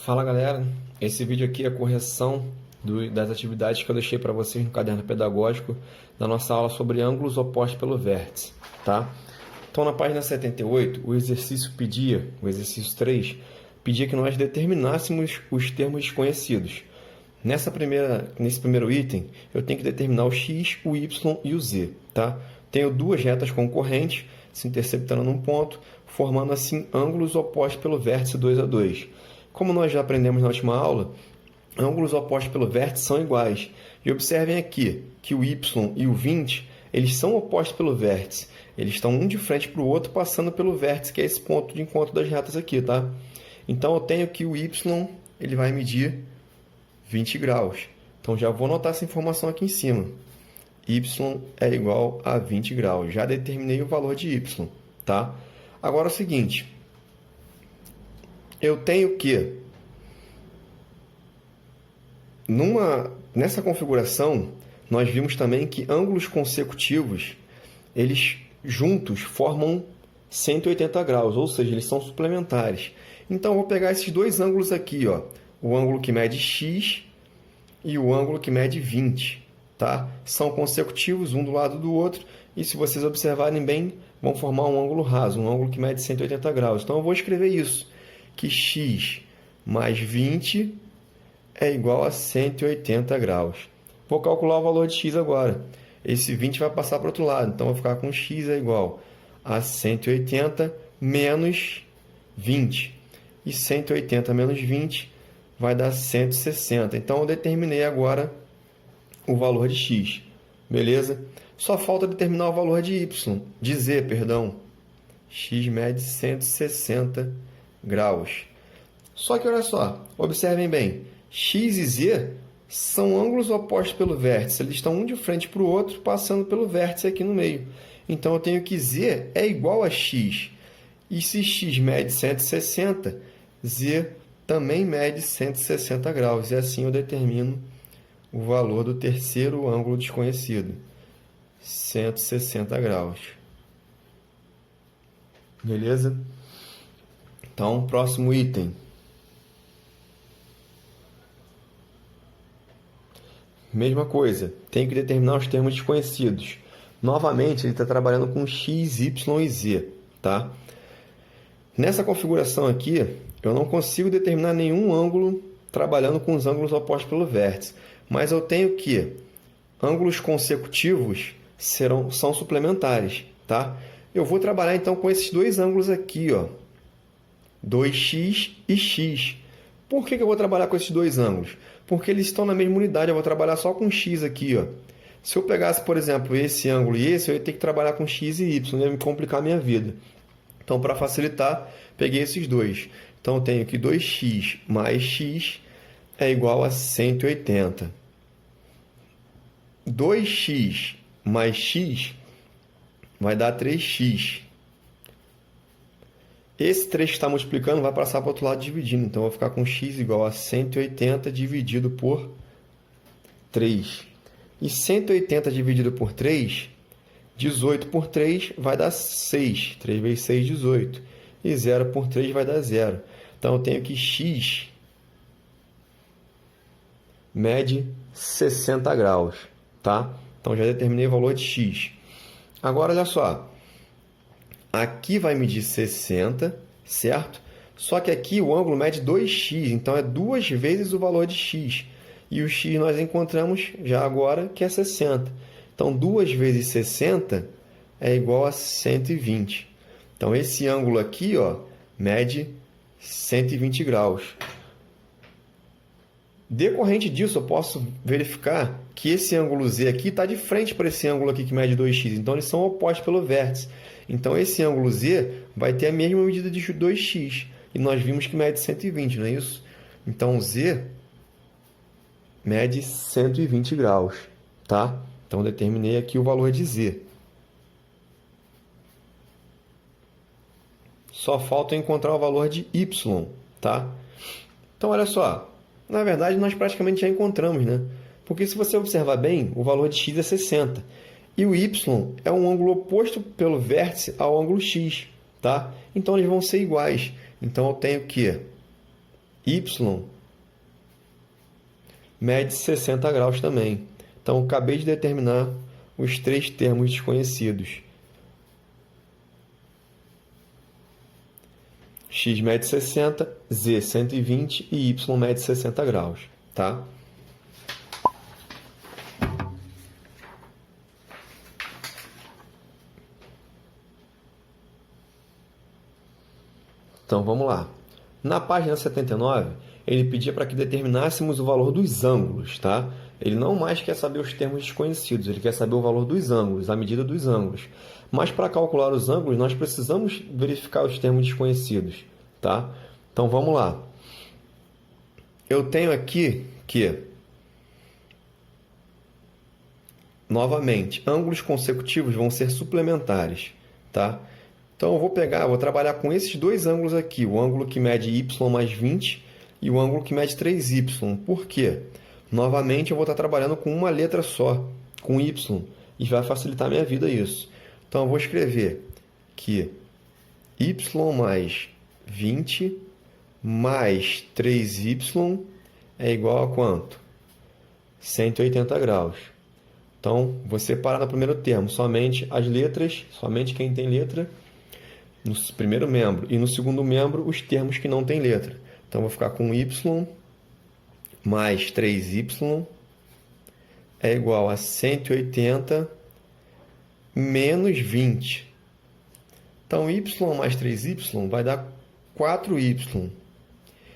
Fala galera, esse vídeo aqui é a correção das atividades que eu deixei para vocês no caderno pedagógico da nossa aula sobre ângulos opostos pelo vértice, tá? Então na página 78, o exercício 3, pedia que nós determinássemos os termos desconhecidos. Nesse primeiro item, eu tenho que determinar o x, o y e o z, tá? Tenho duas retas concorrentes se interceptando num ponto, formando assim ângulos opostos pelo vértice 2 a 2. Como nós já aprendemos na última aula, ângulos opostos pelo vértice são iguais. E observem aqui que o y e o 20, eles são opostos pelo vértice. Eles estão um de frente para o outro, passando pelo vértice, que é esse ponto de encontro das retas aqui, tá? Então, eu tenho que o y ele vai medir 20 graus. Então, já vou anotar essa informação aqui em cima. Y é igual a 20 graus. Já determinei o valor de y, tá? Agora é o seguinte. Eu tenho que, nessa configuração, nós vimos também que ângulos consecutivos, eles juntos formam 180 graus, ou seja, eles são suplementares. Então, eu vou pegar esses dois ângulos aqui, ó, o ângulo que mede x e o ângulo que mede 20. Tá? São consecutivos, um do lado do outro, e se vocês observarem bem, vão formar um ângulo raso, um ângulo que mede 180 graus. Então, eu vou escrever isso, que x mais 20 é igual a 180 graus. Vou calcular o valor de x agora. Esse 20 vai passar para o outro lado, então vou ficar com x é igual a 180 menos 20. E 180 menos 20 vai dar 160. Então, eu determinei agora o valor de x. Beleza? Só falta determinar o valor de y, de z, perdão. X mede 160 graus. Só que olha só, observem bem, x e z são ângulos opostos pelo vértice, eles estão um de frente para o outro, passando pelo vértice aqui no meio. Então, eu tenho que z é igual a x. E se x mede 160, z também mede 160 graus. E assim eu determino o valor do terceiro ângulo desconhecido, 160 graus. Beleza? Então, próximo item. Mesma coisa, tem que determinar os termos desconhecidos. Novamente, ele está trabalhando com x, y e z. Tá? Nessa configuração aqui, eu não consigo determinar nenhum ângulo trabalhando com os ângulos opostos pelo vértice. Mas eu tenho que ângulos consecutivos são suplementares. Tá? Eu vou trabalhar então com esses dois ângulos aqui, ó, 2x e x. Por que eu vou trabalhar com esses dois ângulos? Porque eles estão na mesma unidade, eu vou trabalhar só com x aqui. Ó. Se eu pegasse, por exemplo, esse ângulo e esse, eu ia ter que trabalhar com x e y, ia me complicar a minha vida. Então, para facilitar, peguei esses dois. Então, eu tenho que 2x mais x é igual a 180. 2x mais x vai dar 3x. Esse 3 que está multiplicando vai passar para o outro lado dividindo. Então, eu vou ficar com x igual a 180 dividido por 3. E 180 dividido por 3, 18 por 3 vai dar 6. 3 vezes 6, 18. E 0 por 3 vai dar 0. Então, eu tenho que x mede 60 graus. Tá? Então, já determinei o valor de x. Agora, olha só. Aqui vai medir 60, certo? Só que aqui o ângulo mede 2x, então é 2 vezes o valor de x. E o x nós encontramos já agora, que é 60. Então, 2 vezes 60 é igual a 120. Então, esse ângulo aqui, ó, mede 120 graus. Decorrente disso, eu posso verificar que esse ângulo z aqui está de frente para esse ângulo aqui que mede 2x. Então, eles são opostos pelo vértice. Então, esse ângulo z vai ter a mesma medida de 2x. E nós vimos que mede 120, não é isso? Então, z mede 120 graus. Tá? Então, determinei aqui o valor de z. Só falta encontrar o valor de y. Tá? Então, olha só. Na verdade, nós praticamente já encontramos, né? Porque se você observar bem, o valor de x é 60. E o y é um ângulo oposto pelo vértice ao ângulo x. Tá? Então, eles vão ser iguais. Então, eu tenho que y mede 60 graus também. Então, acabei de determinar os três termos desconhecidos. X mede 60, Z 120 e Y mede 60 graus, tá? Então, vamos lá. Na página 79, ele pedia para que determinássemos o valor dos ângulos, tá? Ele não mais quer saber os termos desconhecidos, ele quer saber o valor dos ângulos, a medida dos ângulos. Mas para calcular os ângulos, nós precisamos verificar os termos desconhecidos, tá? Então, vamos lá. Eu tenho aqui que, novamente, ângulos consecutivos vão ser suplementares, tá? Então, eu vou trabalhar com esses dois ângulos aqui, o ângulo que mede y mais 20 e o ângulo que mede 3y. Por quê? Novamente, eu vou estar trabalhando com uma letra só, com y, e vai facilitar a minha vida isso. Então, eu vou escrever que y mais 20 mais 3y é igual a quanto? 180 graus. Então, vou separar no primeiro termo somente as letras, somente quem tem letra, no primeiro membro, e no segundo membro os termos que não têm letra. Então, vou ficar com y mais 3y é igual a 180 menos 20. Então, y mais 3y vai dar 4y.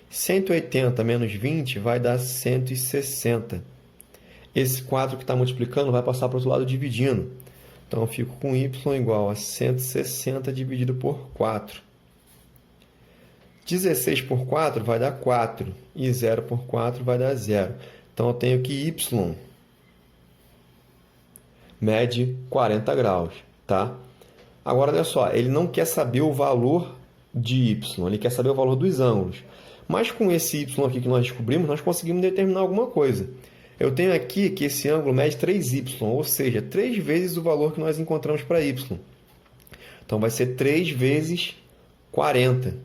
180 menos 20 vai dar 160. Esse 4 que está multiplicando vai passar para o outro lado dividindo. Então, eu fico com y igual a 160 dividido por 4. 16 por 4 vai dar 4. E 0 por 4 vai dar 0. Então, eu tenho que y mede 40 graus. Tá? Agora, olha só. Ele não quer saber o valor de y. Ele quer saber o valor dos ângulos. Mas com esse y aqui que nós descobrimos, nós conseguimos determinar alguma coisa. Eu tenho aqui que esse ângulo mede 3y, ou seja, 3 vezes o valor que nós encontramos para y. Então, vai ser 3 vezes 40.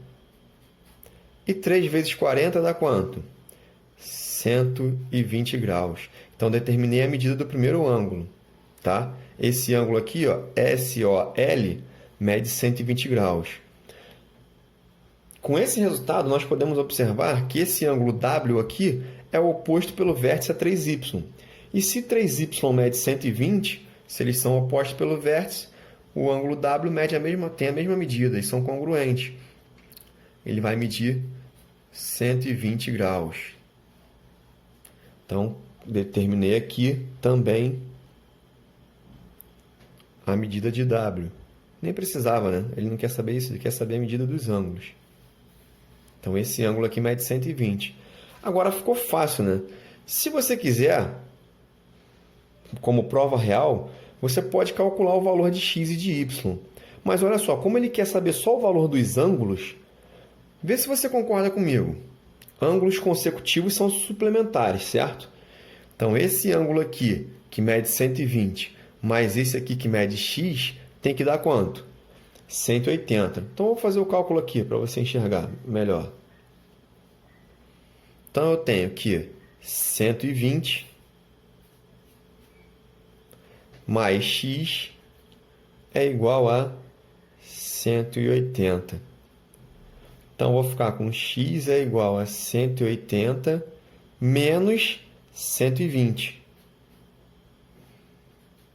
E 3 vezes 40 dá quanto? 120 graus. Então, determinei a medida do primeiro ângulo. Tá? Esse ângulo aqui, ó, SOL, mede 120 graus. Com esse resultado, nós podemos observar que esse ângulo W aqui é o oposto pelo vértice a 3y. E se 3y mede 120, se eles são opostos pelo vértice, o ângulo W tem a mesma medida, e são congruentes. Ele vai medir 120 graus. Então, determinei aqui também a medida de W. Nem precisava, né? Ele não quer saber isso, ele quer saber a medida dos ângulos. Então, esse ângulo aqui mede 120. Agora, ficou fácil, né? Se você quiser, como prova real, você pode calcular o valor de x e de y. Mas olha só, como ele quer saber só o valor dos ângulos, vê se você concorda comigo. Ângulos consecutivos são suplementares, certo? Então, esse ângulo aqui, que mede 120, mais esse aqui que mede x, tem que dar quanto? 180. Então, eu vou fazer o cálculo aqui para você enxergar melhor. Então, eu tenho que 120 mais x é igual a 180. Então, eu vou ficar com x é igual a 180 menos 120.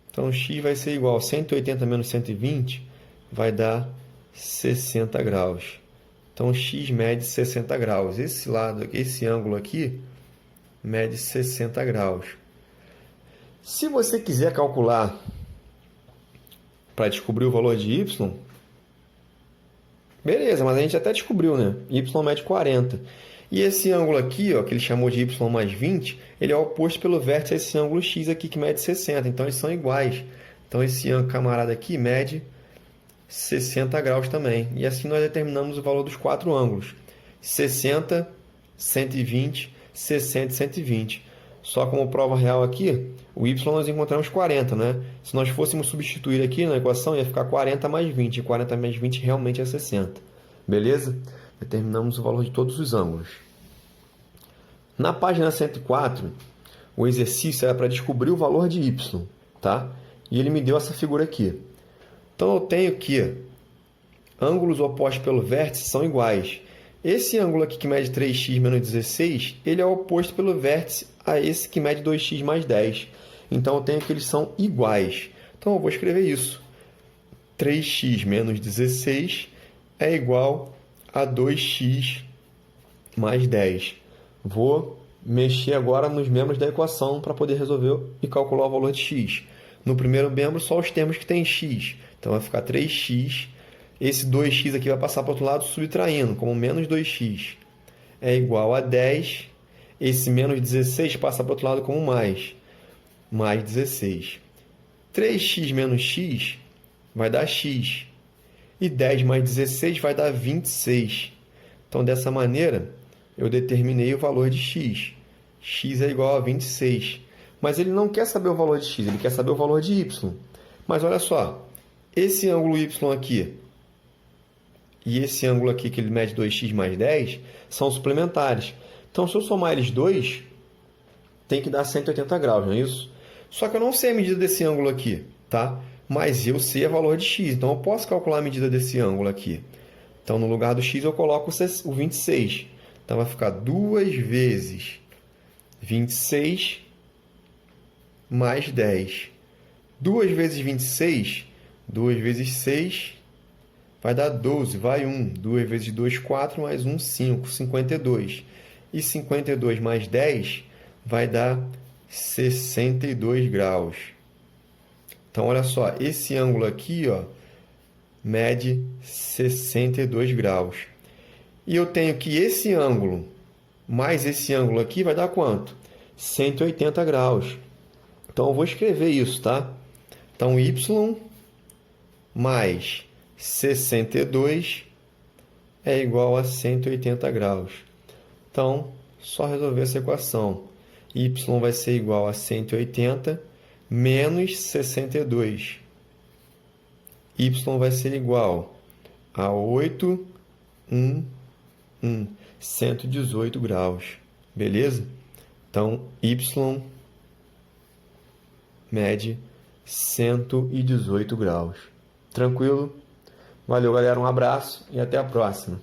Então, x vai ser igual a 180 menos 120, vai dar 60 graus. Então, x mede 60 graus. Esse ângulo aqui mede 60 graus. Se você quiser calcular para descobrir o valor de y, beleza, mas a gente até descobriu, né? Y mede 40. E esse ângulo aqui, ó, que ele chamou de y mais 20, ele é oposto pelo vértice a esse ângulo x aqui, que mede 60. Então, eles são iguais. Então, esse camarada aqui mede 60 graus também. E assim nós determinamos o valor dos 4 ângulos. 60, 120, 60 e 120. Só como prova real aqui, o y nós encontramos 40, né? Se nós fôssemos substituir aqui na equação, ia ficar 40 mais 20. E 40 mais 20 realmente é 60. Beleza? Determinamos o valor de todos os ângulos. Na página 104, o exercício era para descobrir o valor de y, tá? E ele me deu essa figura aqui. Então, eu tenho que ângulos opostos pelo vértice são iguais. Esse ângulo aqui que mede 3x menos 16, ele é oposto pelo vértice a esse que mede 2x mais 10. Então, eu tenho que eles são iguais. Então, eu vou escrever isso. 3x menos 16 é igual a 2x mais 10. Vou mexer agora nos membros da equação para poder resolver e calcular o valor de x. No primeiro membro, só os termos que tem x. Então, vai ficar 3x. Esse 2x aqui vai passar para o outro lado subtraindo, como menos 2x. É igual a 10. Esse menos 16 passa para o outro lado como mais 16. 3x menos x vai dar x. E 10 mais 16 vai dar 26. Então, dessa maneira, eu determinei o valor de x. X é igual a 26. Mas ele não quer saber o valor de x, ele quer saber o valor de y. Mas olha só, esse ângulo y aqui e esse ângulo aqui, que ele mede 2x mais 10, são suplementares. Então, se eu somar eles dois, tem que dar 180 graus, não é isso? Só que eu não sei a medida desse ângulo aqui, tá? Mas eu sei o valor de x, então eu posso calcular a medida desse ângulo aqui. Então, no lugar do x, eu coloco o 26. Então, vai ficar 2 vezes 26 mais 10. 2 vezes 26, 2 vezes 6, vai dar 12, vai 1. 2 vezes 2, 4, mais 1, 5, 52. E 52 mais 10 vai dar 62 graus. Então, olha só, esse ângulo aqui, ó, mede 62 graus. E eu tenho que esse ângulo mais esse ângulo aqui vai dar quanto? 180 graus. Então, eu vou escrever isso, tá? Então, y mais 62 é igual a 180 graus. Então, só resolver essa equação. Y vai ser igual a 180 menos 62. Y vai ser igual a 118 graus. Beleza? Então, y mede 118 graus. Tranquilo? Valeu, galera. Um abraço e até a próxima.